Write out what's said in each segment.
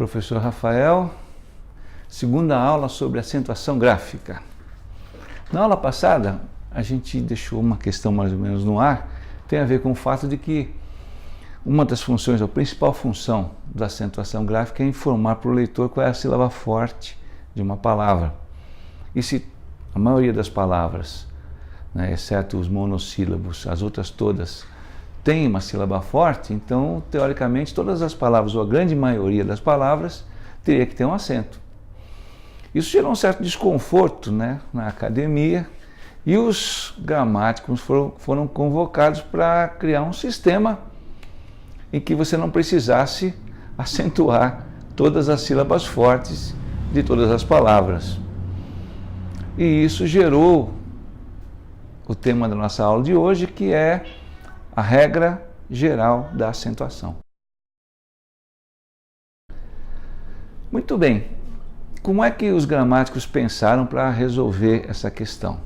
professor Rafael, segunda aula sobre acentuação gráfica. Na aula passada, a gente deixou uma questão mais ou menos no ar, tem a ver com o fato de que uma das funções, a principal função da acentuação gráfica é informar para o leitor qual é a sílaba forte de uma palavra. E se a maioria das palavras, né, exceto os monossílabos, as outras todas, tem uma sílaba forte, então, teoricamente, todas as palavras, ou a grande maioria das palavras, teria que ter um acento. Isso gerou um certo desconforto, né, na academia, e os gramáticos foram convocados para criar um sistema em que você não precisasse acentuar todas as sílabas fortes de todas as palavras. E isso gerou o tema da nossa aula de hoje, que é a regra geral da acentuação. Muito bem, como é que os gramáticos pensaram para resolver essa questão?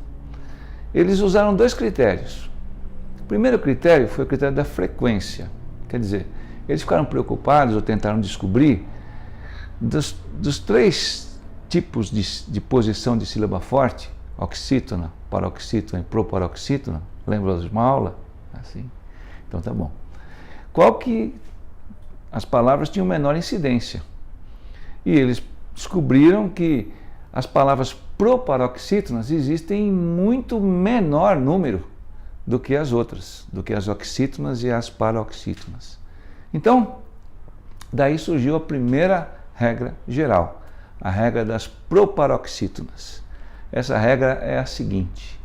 Eles usaram dois critérios. O primeiro critério foi o critério da frequência. Quer dizer, eles ficaram preocupados ou tentaram descobrir dos três tipos de posição de sílaba forte, oxítona, paroxítona e proparoxítona. Lembra de uma aula? Assim. Então tá bom. Qual que as palavras tinham menor incidência? E eles descobriram que as palavras proparoxítonas existem em muito menor número do que as outras, do que as oxítonas e as paroxítonas. Então, daí surgiu a primeira regra geral, a regra das proparoxítonas. Essa regra é a seguinte: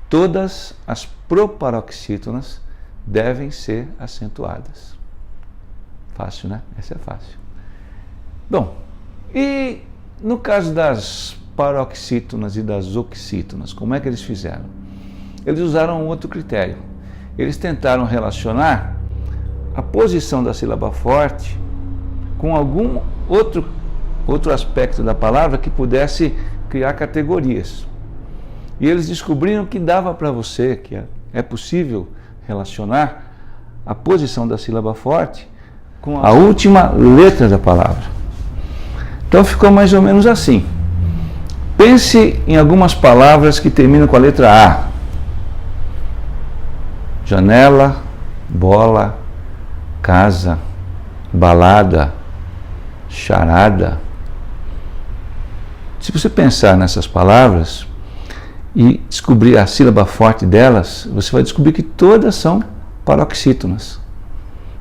todas as proparoxítonas devem ser acentuadas. Fácil, né? Essa é fácil. Bom, e no caso das paroxítonas e das oxítonas, como é que eles fizeram? Eles usaram um outro critério. Eles tentaram relacionar a posição da sílaba forte com algum outro aspecto da palavra que pudesse criar categorias. E eles descobriram que dava para você, que é possível relacionar a posição da sílaba forte com a última letra da palavra. Então ficou mais ou menos assim. Pense em algumas palavras que terminam com a letra A. Janela, bola, casa, balada, charada. Se você pensar nessas palavras e descobrir a sílaba forte delas, você vai descobrir que todas são paroxítonas.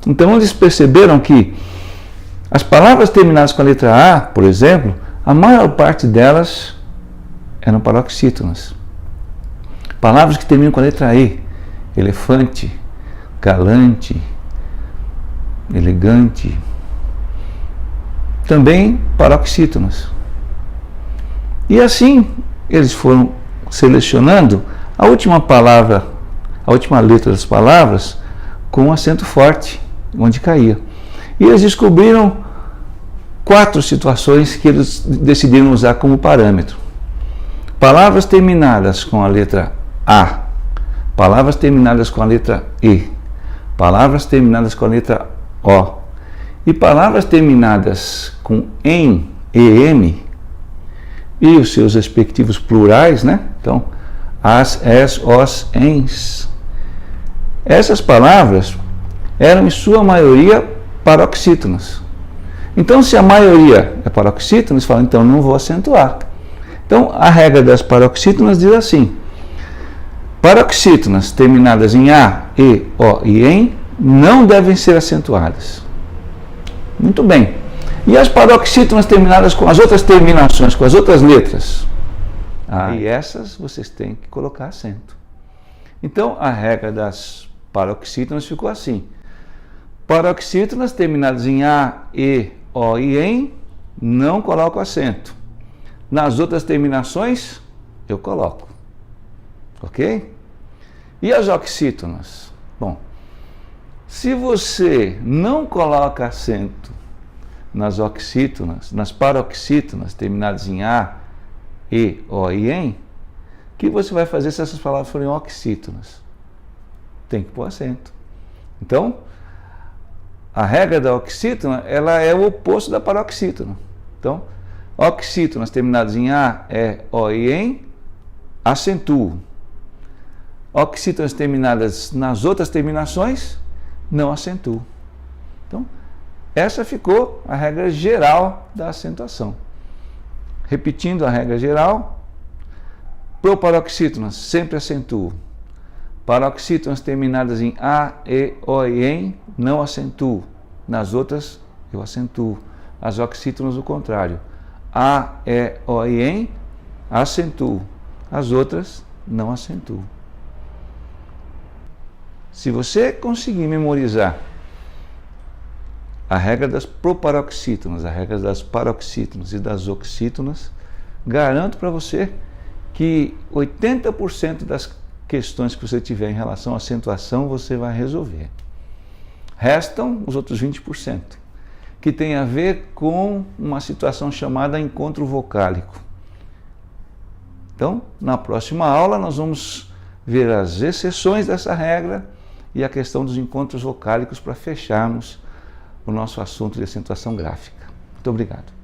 Então eles perceberam que as palavras terminadas com a letra A, por exemplo, a maior parte delas eram paroxítonas. Palavras que terminam com a letra E, elefante, galante, elegante, também paroxítonas. E assim eles foram selecionando a última palavra, a última letra das palavras com um acento forte, onde caía. E eles descobriram 4 situações que eles decidiram usar como parâmetro. Palavras terminadas com a letra A, palavras terminadas com a letra E, palavras terminadas com a letra O e palavras terminadas com em, em e os seus respectivos plurais, né? Então, as, es, os, ens. Essas palavras eram em sua maioria paroxítonas. Então, se a maioria é paroxítona, eles falam, então não vou acentuar. Então, a regra das paroxítonas diz assim: paroxítonas terminadas em A, E, O e em não devem ser acentuadas. Muito bem. E as paroxítonas terminadas com as outras terminações, com as outras letras? E essas vocês têm que colocar acento. Então, a regra das paroxítonas ficou assim: paroxítonas terminadas em A, E, O e em não coloco acento. Nas outras terminações, eu coloco. Ok? E as oxítonas? Bom, se você não coloca acento nas oxítonas, nas paroxítonas terminadas em A, E, O e em, o que você vai fazer se essas palavras forem oxítonas? Tem que pôr acento. Então, A regra da oxítona, ela é o oposto da paroxítona. Então, oxítonas terminadas em A, E, O e em, acentuo. Oxítonas terminadas nas outras terminações, não acentuo. Então, essa ficou a regra geral da acentuação. Repetindo a regra geral, proparoxítonas sempre acentuo. Paroxítonas terminadas em A, E, O e em, não acentuo. Nas outras, eu acentuo. As oxítonas, o contrário. A, E, O e em, acentuo. As outras, não acentuo. Se você conseguir memorizar a regra das proparoxítonas, a regra das paroxítonas e das oxítonas, garanto para você que 80% das questões que você tiver em relação à acentuação você vai resolver. Restam os outros 20%, que tem a ver com uma situação chamada encontro vocálico. Então, na próxima aula nós vamos ver as exceções dessa regra e a questão dos encontros vocálicos para fecharmos o nosso assunto de acentuação gráfica. Muito obrigado.